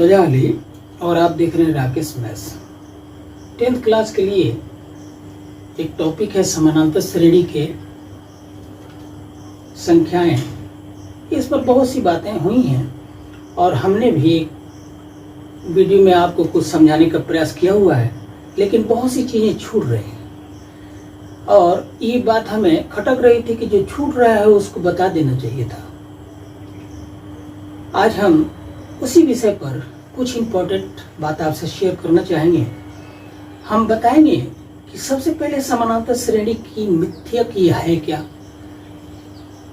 मुर्तजा अली और आप देख रहे हैं राकेश मैथ्स। 10th क्लास के लिए एक टॉपिक है समानांतर श्रेणी के संख्याएं। इस पर बहुत सी बातें हुई हैं और हमने भी एक वीडियो में आपको कुछ समझाने का प्रयास किया हुआ है, लेकिन बहुत सी चीज़ें छूट रही हैं और ये बात हमें खटक रही थी कि जो छूट रहा है उसको बता देना चाहिए था। आज हम उसी विषय पर कुछ इम्पोर्टेंट बात आपसे शेयर करना चाहेंगे। हम बताएंगे कि सबसे पहले समानांतर श्रेणी की मिथ्या की है क्या,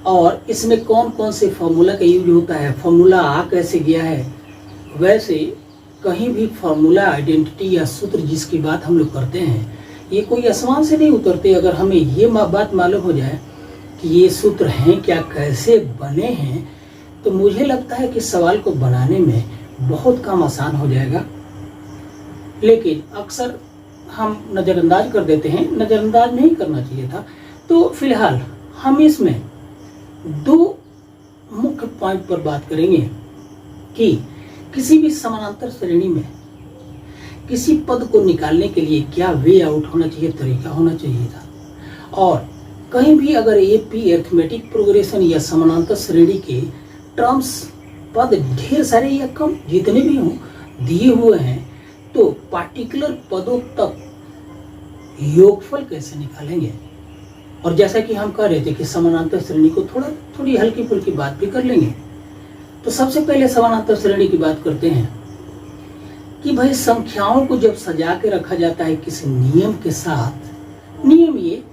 और इसमें कौन कौन से फॉर्मूला का यूज होता है, फॉर्मूला आ कैसे गया है। वैसे कहीं भी फॉर्मूला, आइडेंटिटी या सूत्र जिसकी बात हम लोग करते हैं, ये कोई आसमान से नहीं उतरते। अगर हमें ये बात मालूम हो जाए कि ये सूत्र हैं क्या, कैसे बने हैं, तो मुझे लगता है कि सवाल को बनाने में बहुत काम आसान हो जाएगा। लेकिन अक्सर हम नज़रअंदाज कर देते हैं, नज़रअंदाज नहीं करना चाहिए था। तो फिलहाल हम इसमें दो मुख्य पॉइंट पर बात करेंगे कि किसी भी समानांतर श्रेणी में किसी पद को निकालने के लिए क्या वे आउट होना चाहिए, तरीका होना चाहिए था। और कहीं भी अगर एपी अरिथमेटिक प्रोग्रेशन या समानांतर श्रेणी के टर्म्स पद ढेर सारे या कम जितने भी हों दिए हुए हैं, तो पार्टिकुलर पदों तक योगफल कैसे निकालेंगे। और जैसा कि हम कह रहे थे कि समानांतर श्रेणी को थोड़ी हल्की फुल्की बात भी कर लेंगे। तो सबसे पहले समानांतर श्रेणी की बात करते हैं कि भाई संख्याओं को जब सजा के रखा जाता है किसी नियम के साथ, नियम ये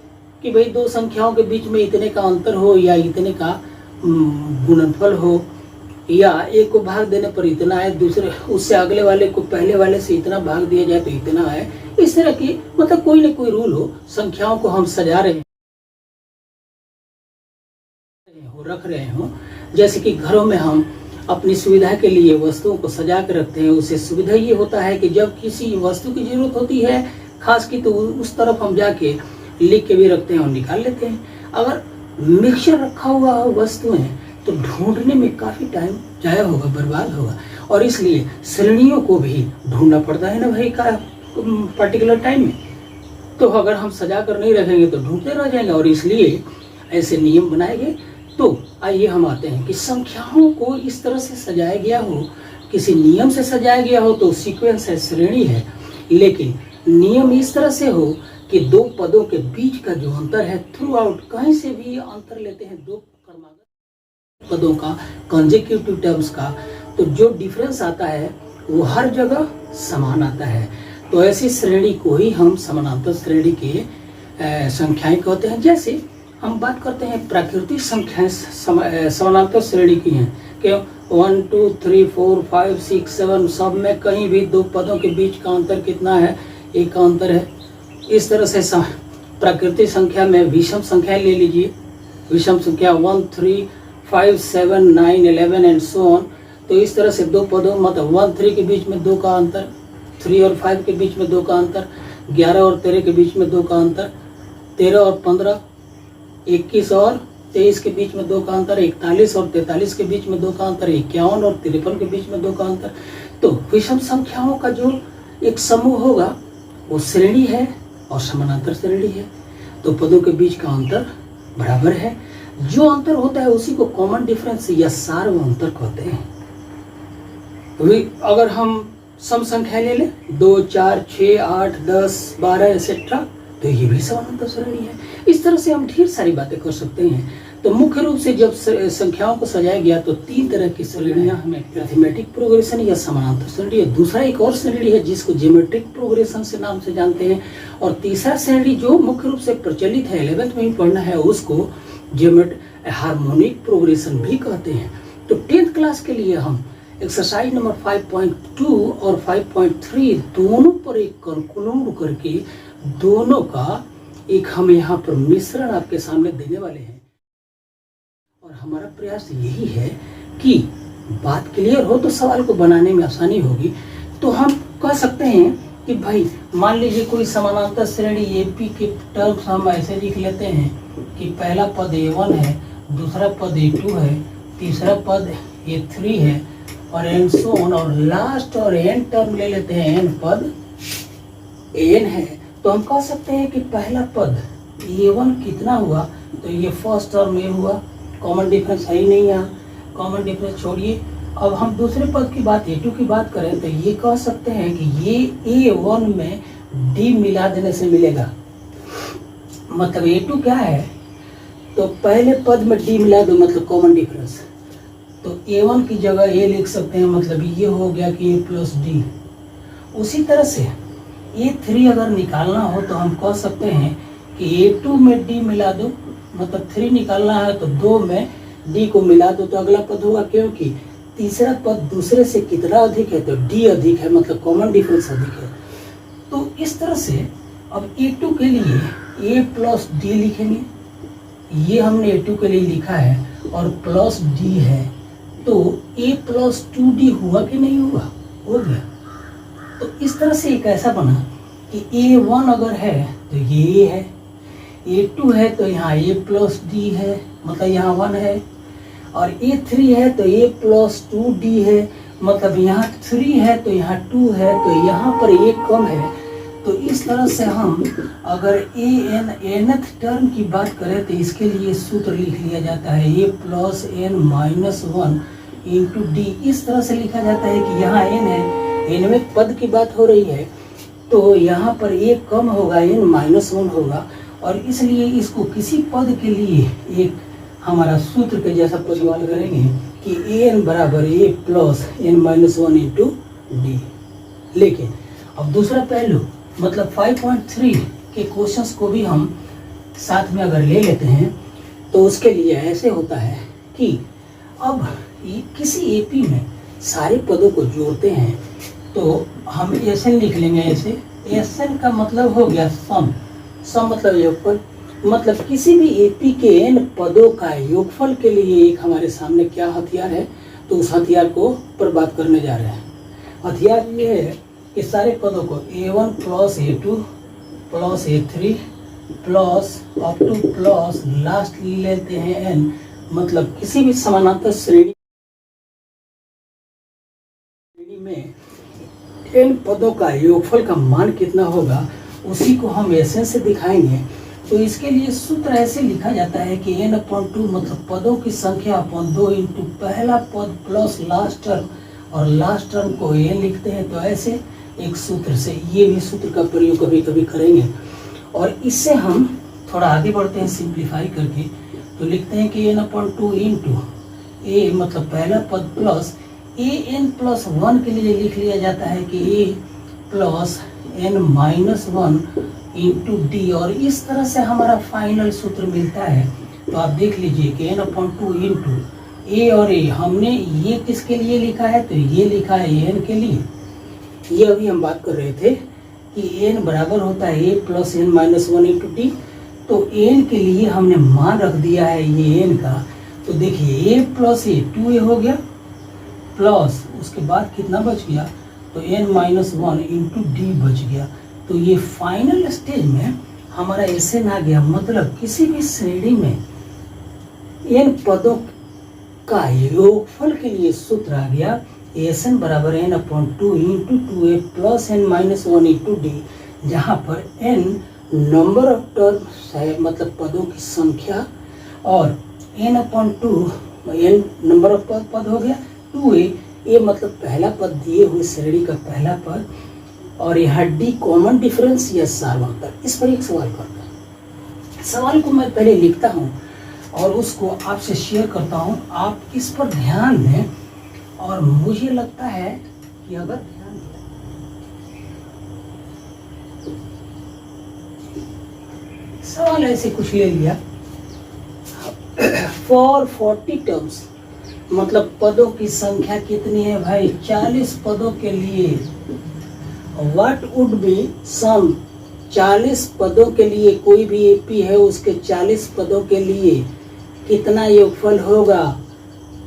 कि भाई दो संख्याओं के बीच में इतने का अंतर हो या इतने का गुणनफल हो, या एक को भाग देने पर इतना है, दूसरे उससे अगले वाले को पहले वाले से इतना भाग दिया जाए तो इतना है। इस तरह की मतलब कोई ना कोई रूल हो, संख्याओं को हम सजा रहे हो, रख रहे हो। जैसे कि घरों में हम अपनी सुविधा के लिए वस्तुओं को सजा कर रखते हैं। उससे सुविधा ये होता है कि जब किसी वस्तु की जरूरत होती है खास की, तो उस तरफ हम जाके लिख के भी रखते हैं और निकाल लेते हैं। अगर मिक्सचर रखा हुआ वस्तुएं तो ढूंढने में काफी टाइम जाया होगा, बर्बाद होगा, और इसलिए श्रेणियों को भी ढूंढना पड़ता है ना भाई का पर्टिकुलर टाइम में। तो अगर हम सजा कर नहीं रखेंगे तो ढूंढते रह जाएंगे, और इसलिए ऐसे नियम बनाए गए। तो आइए हम आते हैं कि संख्याओं को इस तरह से सजाया गया हो, किसी नियम से सजाया गया हो तो सीक्वेंस है, श्रेणी है। लेकिन नियम इस तरह से हो कि दो पदों के बीच का जो अंतर है थ्रू आउट, कहीं से भी अंतर लेते हैं दो क्रमागत पदों का, कंसेक्यूटिव टर्म्स का, तो जो डिफरेंस आता है वो हर जगह समान आता है। तो ऐसी श्रेणी को ही हम समानांतर श्रेणी के संख्याएं कहते हैं। जैसे हम बात करते हैं प्राकृतिक संख्याएं समानांतर श्रेणी की हैं कि 1 2 3 4 5 6 7 सब में कहीं भी दो पदों के बीच का अंतर कितना है, एक का अंतर है। इस तरह से प्राकृतिक संख्या में विषम संख्या ले लीजिए, विषम संख्या 1 3 5 7 9 11 एंड सो ऑन। तो इस तरह से दो पदों मतलब 1 3 के बीच में 2 का अंतर, 3 और 5 के बीच में 2 का अंतर, 11 और 13 के बीच में 2 का अंतर, 13 और 15, 21 और 23 के बीच में 2 का अंतर, 41 और 43 के बीच में 2 का अंतर, 51 और 53 के बीच में 2 का अंतर। तो विषम संख्याओं का जो एक समूह होगा वो श्रेणी है और समानांतर श्रेणी है। तो पदों के बीच का अंतर बराबर है। जो अंतर होता है उसी को कॉमन डिफरेंस या सार्व अंतर कहते हैं। तो अगर हम सम संख्या ले लें 2 4 6 8 10 12 एक्सेट्रा, तो ये भी समानांतर श्रेणी है। इस तरह से हम ढेर सारी बातें कर सकते हैं। तो मुख्य रूप से जब संख्याओं को सजाया गया तो 3 तरह की श्रेणियां हमें, अरिथमेटिक प्रोग्रेशन या समानांतर श्रेणी है। दूसरा एक और श्रेणी है जिसको ज्योमेट्रिक प्रोग्रेशन से नाम से जानते हैं। और तीसरा श्रेणी जो मुख्य रूप से प्रचलित है, 11th में ही पढ़ना है, उसको हार्मोनिक प्रोग्रेशन भी कहते हैं। तो 10th क्लास के लिए हम एक्सरसाइज नंबर 5.2 और 5.3 दोनों पर एक कंक्लूड करके दोनों का एक हम यहाँ पर मिश्रण आपके सामने देने वाले हैं। और हमारा प्रयास यही है कि बात क्लियर हो तो सवाल को बनाने में आसानी होगी। तो हम कह सकते हैं कि भाई मान लीजिए कोई समानांतर श्रेणी एपी के टर्म्स हम ऐसे लिख लेते हैं कि पहला पद A1 है, दूसरा पद A2 है, तीसरा पद A3 है और एन सो ऑन, और लास्ट और एन टर्म ले लेते हैं, एन पद एन है, तो हम कह सकते हैं कि पहला पद a1 कितना हुआ, तो ये फर्स्ट टर्म ए हुआ, कॉमन डिफरेंस है ही नहीं यहाँ, कॉमन डिफरेंस छोड़िए। अब हम दूसरे पद की बात a2 की बात करें तो ये कह सकते हैं कि ये a1 में d मिला देने से मिलेगा, मतलब a2 क्या है, तो पहले पद में d मिला दो मतलब कॉमन डिफरेंस, तो a1 की जगह a लिख सकते हैं, मतलब ये हो गया कि a प्लस डी। उसी तरह से a3 अगर निकालना हो तो हम कह सकते हैं कि a2 में d मिला दो, मतलब 3 निकालना है तो 2 में d को मिला दो तो अगला पद होगा, क्योंकि तीसरा पद दूसरे से कितना अधिक है, तो d अधिक है, मतलब कॉमन डिफरेंस अधिक है। तो इस तरह से अब a2 के लिए a प्लस डी लिखेंगे, ये हमने a2 के लिए लिखा है और प्लस d है, तो a प्लस 2d हुआ कि नहीं हुआ, हो गया। तो इस तरह से एक ऐसा बना कि a1 अगर है तो ये है, a2 है तो यहाँ a प्लस डी है, मतलब यहाँ 1 है, और a3 है तो a प्लस 2d है, मतलब यहाँ 3 है तो यहाँ 2 है, तो यहाँ पर a कम है। तो इस तरह से हम अगर nth टर्म की बात करें तो इसके लिए सूत्र लिख लिया जाता है a plus n minus 1 into D. इस तरह से लिखा जाता है कि यहाँ n है, n में पद की बात हो रही है, तो यहाँ पर a कम होगा, n माइनस 1 होगा, और इसलिए इसको किसी पद के लिए एक हमारा सूत्र के जैसा परिवर्तन करेंगे कि an बराबर a plus n minus 1 into D. लेकिन अब दूसरा पहलू मतलब 5.3 के क्वेश्चंस को भी हम साथ में अगर ले लेते हैं तो उसके लिए ऐसे होता है कि अब किसी एपी में सारे पदों को जोड़ते हैं तो हम एसएन लिख लेंगे। ऐसे एसएन का मतलब हो गया सम, सम मतलब योगफल, मतलब किसी भी एपी के एन पदों का योगफल के लिए एक हमारे सामने क्या हथियार है, तो उस हथियार को पर बात करने जा रहे हैं। हथियार ये है कि सारे पदों को a1 plus a2 plus a3 plus up two plus last लेते हैं n, मतलब किसी भी समानांतर श्रेणी में n पदों का योगफल का मान कितना होगा उसी को हम एसएन से दिखाएंगे। तो इसके लिए सूत्र ऐसे लिखा जाता है कि n/2 मतलब पदों की संख्या अपॉन 2 इंटू पहला पद प्लस लास्ट टर्म, और लास्ट टर्म को n लिखते हैं। तो ऐसे एक सूत्र से ये भी सूत्र का प्रयोग कभी कभी करेंगे, और इससे हम थोड़ा आगे बढ़ते हैं सिंप्लीफाई करके, तो लिखते हैं कि n/2 इंटू a मतलब पहला पद प्लस an प्लस 1 के लिए लिख लिया जाता है कि a plus n minus 1 into D, और इस तरह से हमारा फाइनल सूत्र मिलता है। तो आप देख लीजिए कि n/2 इंटू a और a, हमने ये किसके लिए लिखा है, तो ये लिखा है n के लिए। ये अभी हम बात कर रहे थे कि n बराबर होता है a plus n minus 1 into D, तो n के लिए हमने मान रख दिया है ये n का। तो देखिए a प्लस a 2a हो गया, प्लस उसके बाद कितना बच गया, तो n माइनस 1 इंटू डी बच गया। तो ये फाइनल स्टेज में हमारा एसएन आ गया, मतलब किसी भी श्रेणी में n पदों का योगफल के लिए सूत्र आ गया एसएन बराबर n/2 into 2a plus n minus 1 into D, जहाँ पर n नंबर ऑफ टर्म्स है, मतलब पदों की संख्या, और n/2 n नंबर ऑफ पद हो गया, 2a मतलब पहला पद दिए हुए श्रेणी का पहला पद, और यहाँ डी कॉमन डिफरेंस या सार्वंतर। इस पर एक सवाल करते हैं। सवाल को मैं पहले लिखता हूँ और उसको आपसे शेयर करता हूँ, आप इस पर ध्यान दें, और मुझे लगता है कि अगर ध्यान दिया, सवाल ऐसे कुछ ले लिया, फॉर 40 टर्म्स मतलब पदों की संख्या कितनी है भाई, 40 पदों के लिए व्हाट वुड बी सम, 40 पदों के लिए कोई भी एपी है उसके 40 पदों के लिए कितना योगफल होगा।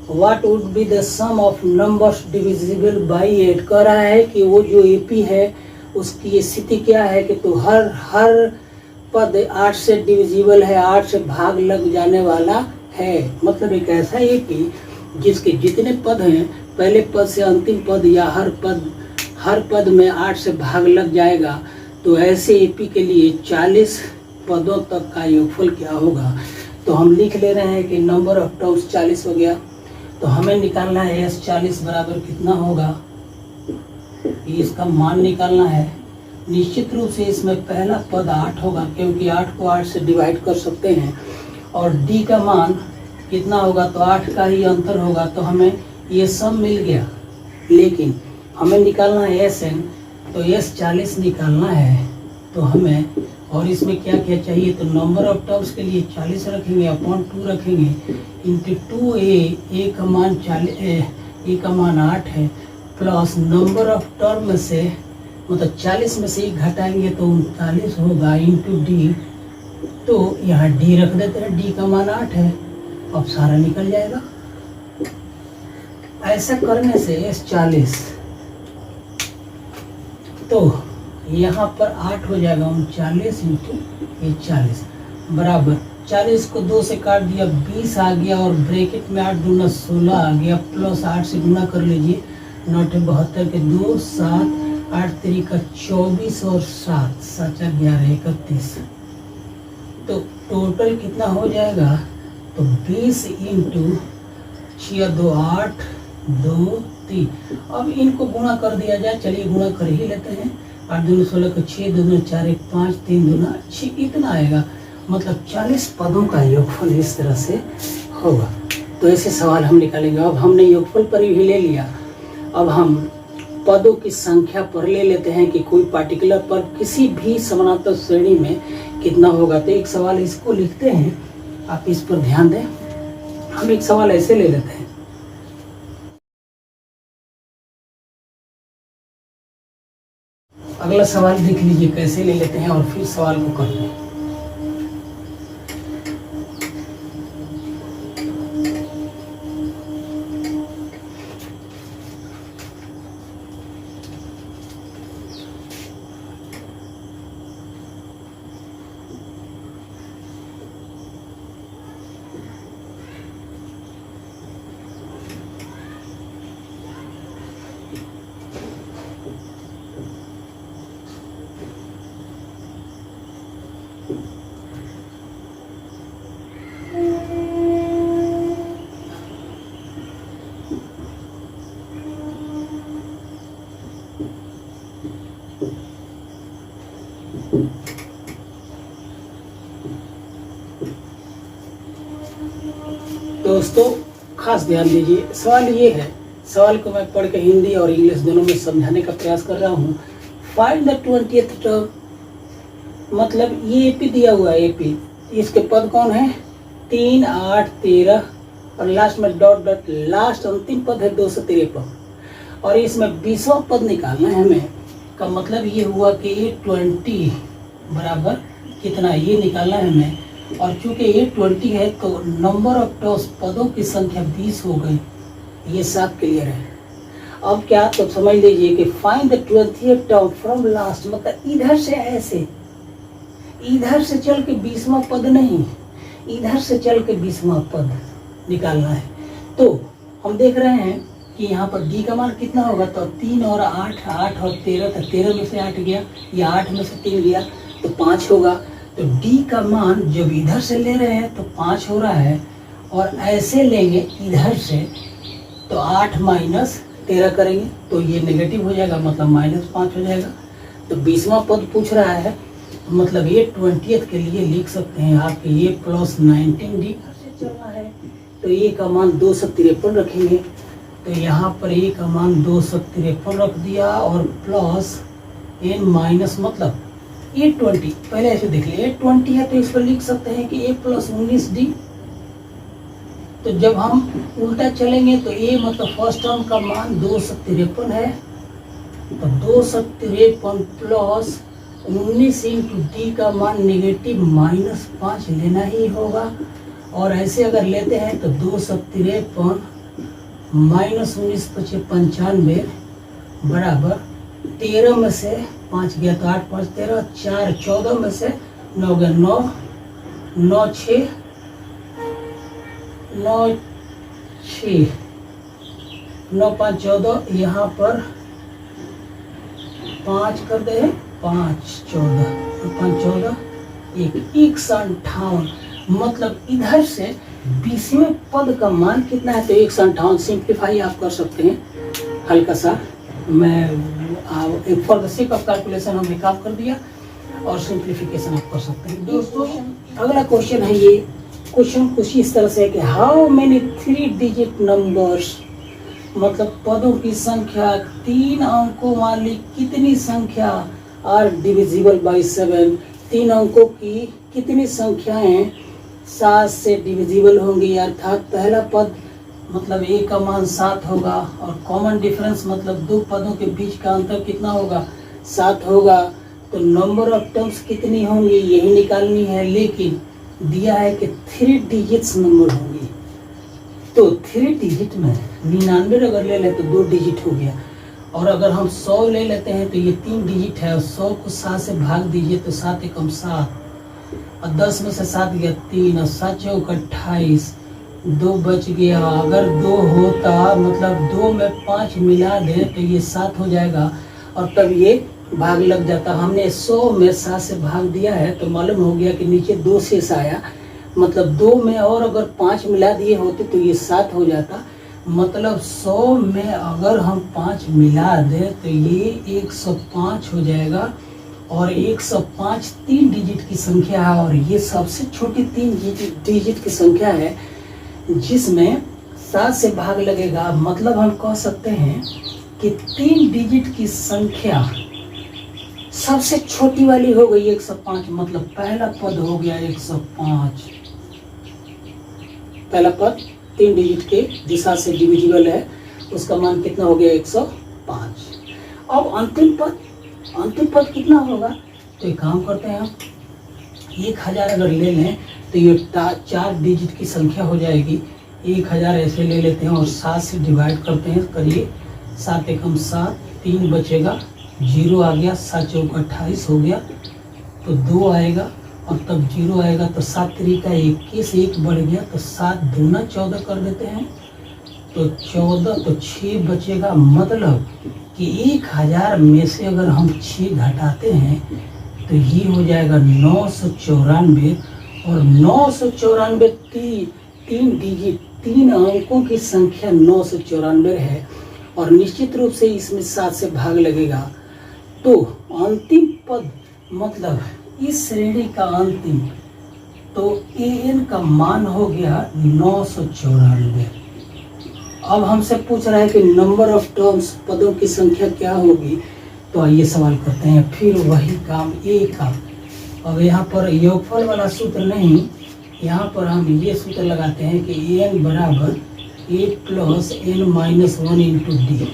What would be the sum of numbers divisible by 8, कह रहा है कि वो जो एपी है उसकी स्थिति क्या है कि तो हर पद 8 से डिविजिबल है, 8 से भाग लग जाने वाला है, मतलब एक ऐसा एपी जिसके जितने पद हैं पहले पद से अंतिम पद या हर पद में 8 से भाग लग जाएगा, तो ऐसे एपी के लिए 40 पदों तक का योगफल क्या होगा। तो हम लिख ले रहे हैं कि नंबर ऑफ टर्म्स 40 हो गया। तो हमें निकालना है एस 40 बराबर कितना होगा, इसका मान निकालना है। निश्चित रूप से इसमें पहला पद 8 होगा, क्योंकि 8 को 8 से डिवाइड कर सकते हैं। और डी का मान कितना होगा, तो 8 का ही अंतर होगा। तो हमें ये सब मिल गया, लेकिन हमें निकालना है एस एन। तो एस 40 निकालना है, तो हमें और इसमें क्या क्या चाहिए, तो नंबर ऑफ टर्म्स के लिए 40 रखेंगे अपॉन 2 रखेंगे इंटू 2a का मान 40, ए का मान 8 है, प्लस नंबर ऑफ टर्म में से मतलब 40 में से 1 घटाएंगे तो 39 होगा इंटू डी। तो यहाँ डी रख देते हैं, डी का मान 8 है, अब सारा निकल जाएगा। ऐसा करने से एस 40 तो यहाँ पर 8 हो जाएगा 39 इंटू ये 40 बराबर 40 को 2 से काट दिया 20 आ गया, और ब्रैकेट में 8 दूना 16 आ गया, प्लस 8 से गुना कर लीजिए, 9 72 के 2 7 8 3 का 24 और 7 7 11 31। तो टोटल कितना हो जाएगा, तो 20 इंटू 6 2 8 2 3। अब इनको गुणा कर दिया जाए, चलिए गुणा कर ही लेते हैं। 8 दूना 16 का 6 दूना 4 1 5 3 दूना 6, इतना आएगा। मतलब 40 पदों का योगफल इस तरह से होगा। तो ऐसे सवाल हम निकालेंगे। अब हमने योगफल पर भी ले लिया, अब हम पदों की संख्या पर ले लेते हैं कि कोई पार्टिकुलर पद किसी भी समानांतर श्रेणी में कितना होगा। तो एक सवाल इसको लिखते हैं, आप इस पर ध्यान दें। हम एक सवाल ऐसे ले लेते हैं, अगला सवाल देख लीजिए कैसे ले लेते हैं और फिर सवाल को करते हैं। दोस्तों खास ध्यान दीजिए, सवाल ये है, सवाल को मैं पढ़ के हिंदी और इंग्लिश दोनों में समझाने का प्रयास कर रहा हूँ। फाइंड द 20th टर्म, मतलब ये एपी दिया हुआ है, एपी इसके पद कौन है, 3 8 13 और लास्ट में डॉट डॉट, लास्ट अंतिम पद है 253 और इसमें 20वां पद निकालना है हमें। का मतलब ये हुआ कि ये 20 बराबर कितना, ये निकालना है हमें। और चूंकि ये 20 है तो नंबर ऑफ टर्म्स पदों की संख्या 20 हो गई, ये सब क्लियर है। अब क्या, तो समझ लीजिए कि find the 20th term from last, मतलब इधर से ऐसे, इधर से चल के 20वां पद नहीं, इधर से चल के 20वां पद निकालना है। तो हम देख रहे हैं कि यहाँ पर डी का मान कितना होगा, तो 3 और 8 8 और 13, तो 13 में से 8 गया, या 8 में से 3 गया तो 5 होगा। तो डी का मान जब इधर से ले रहे हैं तो 5 हो रहा है, और ऐसे लेंगे इधर से तो 8 माइनस 13 करेंगे तो ये नेगेटिव हो जाएगा, मतलब -5 हो जाएगा। तो 20वां पद पूछ रहा है, मतलब ये 20th के लिए लिख सकते हैं आप कि ये प्लस 19D से चलना है। तो ए का मान 253 रखेंगे, तो यहाँ पर ए का मान 253 रख दिया, और प्लस n माइनस, मतलब ए 20, पहले ऐसे देख लिया, 20 है तो इस पर लिख सकते हैं कि ए प्लस 19D। तो जब हम उल्टा चलेंगे तो ए मतलब फर्स्ट टर्म का मान 253 है, तो 253 प्लस 19 इंटू डी का मान नेगेटिव -5 लेना ही होगा। और ऐसे अगर लेते हैं तो 253 माइनस 19 × 95 बराबर 13 में से 5 गया तो 8 5 13, 4 14 में से 9 गया 9 9 6 9 6 9 5 14, यहाँ पर 5 कर दे, 5 14, 5 14 158। मतलब इधर से 20वें पद का मान कितना है, तो 158। सिंप्लीफाई आप कर सकते हैं हल्का सा, मैं for the sake of calculation हमने काम कर दिया, और सिंप्लीफिकेशन आप कर सकते हैं। दोस्तों अगला क्वेश्चन है, ये क्वेश्चन कुछ इस तरह से है कि हाउ मेनी 3 डिजिट नंबर्स, मतलब पदों की संख्या 3 अंकों वाली कितनी संख्या आर डिविजिबल बाई 7, 3 अंकों की कितनी संख्याएं 7 से डिविजिबल होंगी। अर्थात पहला पद मतलब a का मान 7 होगा, और कॉमन डिफरेंस मतलब दो पदों के बीच का अंतर कितना होगा, 7 होगा। तो नंबर ऑफ टर्म्स कितनी होंगी यही निकालनी है, लेकिन दिया है कि 3 डिजिट्स नंबर होंगी। तो 3 डिजिट में 99 अगर ले लें तो 2 डिजिट हो गया, और अगर हम 100 ले लेते हैं तो ये 3 डिजिट है, और 100 को 7 से भाग दीजिए तो 7 एकम 7, और 10 में से 7 गया 3, और 7 चौक 28, 2 बच गया। अगर 2 होता मतलब 2 में 5 मिला दें तो ये 7 हो जाएगा, और तब ये भाग लग जाता। हमने 100 में 7 से भाग दिया है तो मालूम हो गया कि नीचे 2 शेष आया, मतलब 2 में और अगर 5 मिला दिए होते तो ये 7 हो जाता। मतलब 100 में अगर हम 5 मिला दें तो ये 105 हो जाएगा, और 105 3 डिजिट की संख्या है, और ये सबसे छोटी 3 डिजिट की संख्या है जिसमें 7 से भाग लगेगा। मतलब हम कह सकते हैं कि 3 डिजिट की संख्या सबसे छोटी वाली हो गई 105, मतलब पहला पद हो गया 105। पहला पद 3 डिजिट के दिशा से डिविजिबल है, उसका मान कितना हो गया 105। अब अंतिम पद कितना होगा, तो एक काम करते हैं हम 1000 अगर ले लें तो ये 4 डिजिट की संख्या हो जाएगी। 1000 ऐसे ले लेते हैं और 7 से डिवाइड करते हैं, करिए 7 एकम 7, 3 बचेगा, 0 आ गया, 7 चौक 28 हो गया, तो 2 आएगा, और तब 0 आएगा तो 7 तरीका 21, 1 बढ़ गया तो 7 दूना 14 कर देते हैं, तो 14, तो 6 बचेगा। मतलब कि 1000 में से अगर हम 6 घटाते हैं तो ये हो जाएगा 994, और 994 तीन डिजिट 3 अंकों की संख्या 994 है, और निश्चित रूप से इसमें 7 से भाग लगेगा। तो अंतिम पद मतलब इस श्रेणी का अंतिम, तो an का मान हो गया 994। अब हमसे पूछ रहा है कि नंबर ऑफ टर्म्स, पदों की संख्या क्या होगी, तो आइए सवाल करते हैं। फिर वही काम a का, अब यहाँ पर योगफल वाला सूत्र नहीं, यहाँ पर हम ये सूत्र लगाते हैं कि an बराबर a plus n minus 1 into D.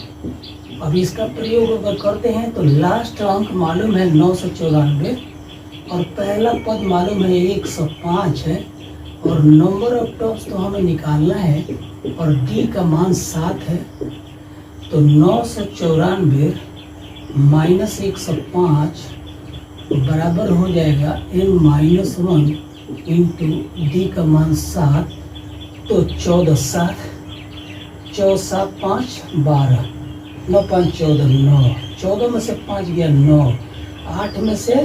अब इसका प्रयोग अगर करते हैं तो लास्ट अंक मालूम है 994, और पहला पद मालूम है 105 है, और नंबर ऑफ टर्म्स तो हमें निकालना है, और डी का मान 7 है। तो 994 माइनस 105 बराबर हो जाएगा n माइनस 1 इंटू डी का मान 7, तो 14 7 4 7 5 12, 9 5 14, 9, 14 में से 5 गया 9, 8 में से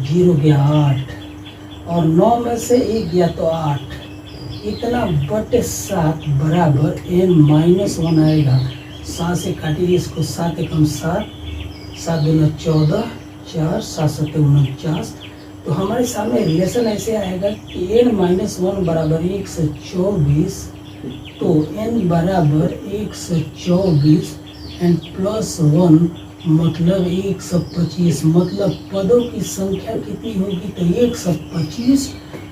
0 गया 8, और 9 में से 1 गया तो 8, इतना बटे 7 बराबर n माइनस 1 आएगा। 7 से काटिए इसको, 7 एकम 7, 7 दूना 14, 4 7 7 49। तो हमारे सामने रिलेशन ऐसे आएगा कि n माइनस 1 बराबर 124, तो n बराबर 124 एंड प्लस 1 मतलब 125, मतलब पदों की संख्या कितनी होगी, तो 125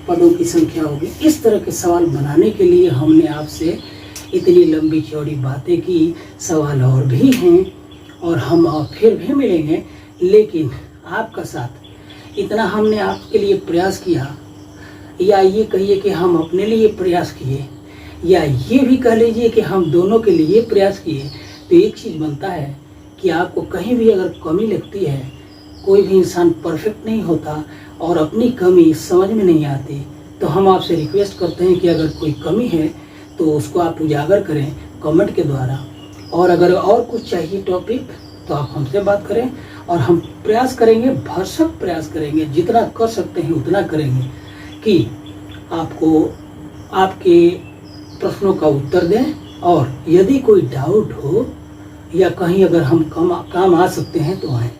पदों की संख्या होगी। इस तरह के सवाल बनाने के लिए हमने आपसे इतनी लंबी चौड़ी बातें की। सवाल और भी हैं और हम और फिर भी मिलेंगे, लेकिन आपका साथ इतना हमने आपके लिए प्रयास किया, या ये कहिए कि हम अपने लिए प्रयास किए, या ये भी कह लीजिए कि हम दोनों के लिए प्रयास किए, तो एक चीज़ बनता है कि आपको कहीं भी अगर कमी लगती है, कोई भी इंसान परफेक्ट नहीं होता और अपनी कमी समझ में नहीं आती, तो हम आपसे रिक्वेस्ट करते हैं कि अगर कोई कमी है तो उसको आप उजागर करें कमेंट के द्वारा, और अगर और कुछ चाहिए टॉपिक तो आप हमसे बात करें, और हम प्रयास करेंगे, भरसक प्रयास करेंगे, जितना कर सकते हैं उतना करेंगे कि आपको आपके प्रश्नों का उत्तर दें। और यदि कोई डाउट हो या कहीं अगर हम काम आ सकते हैं तो आएँ।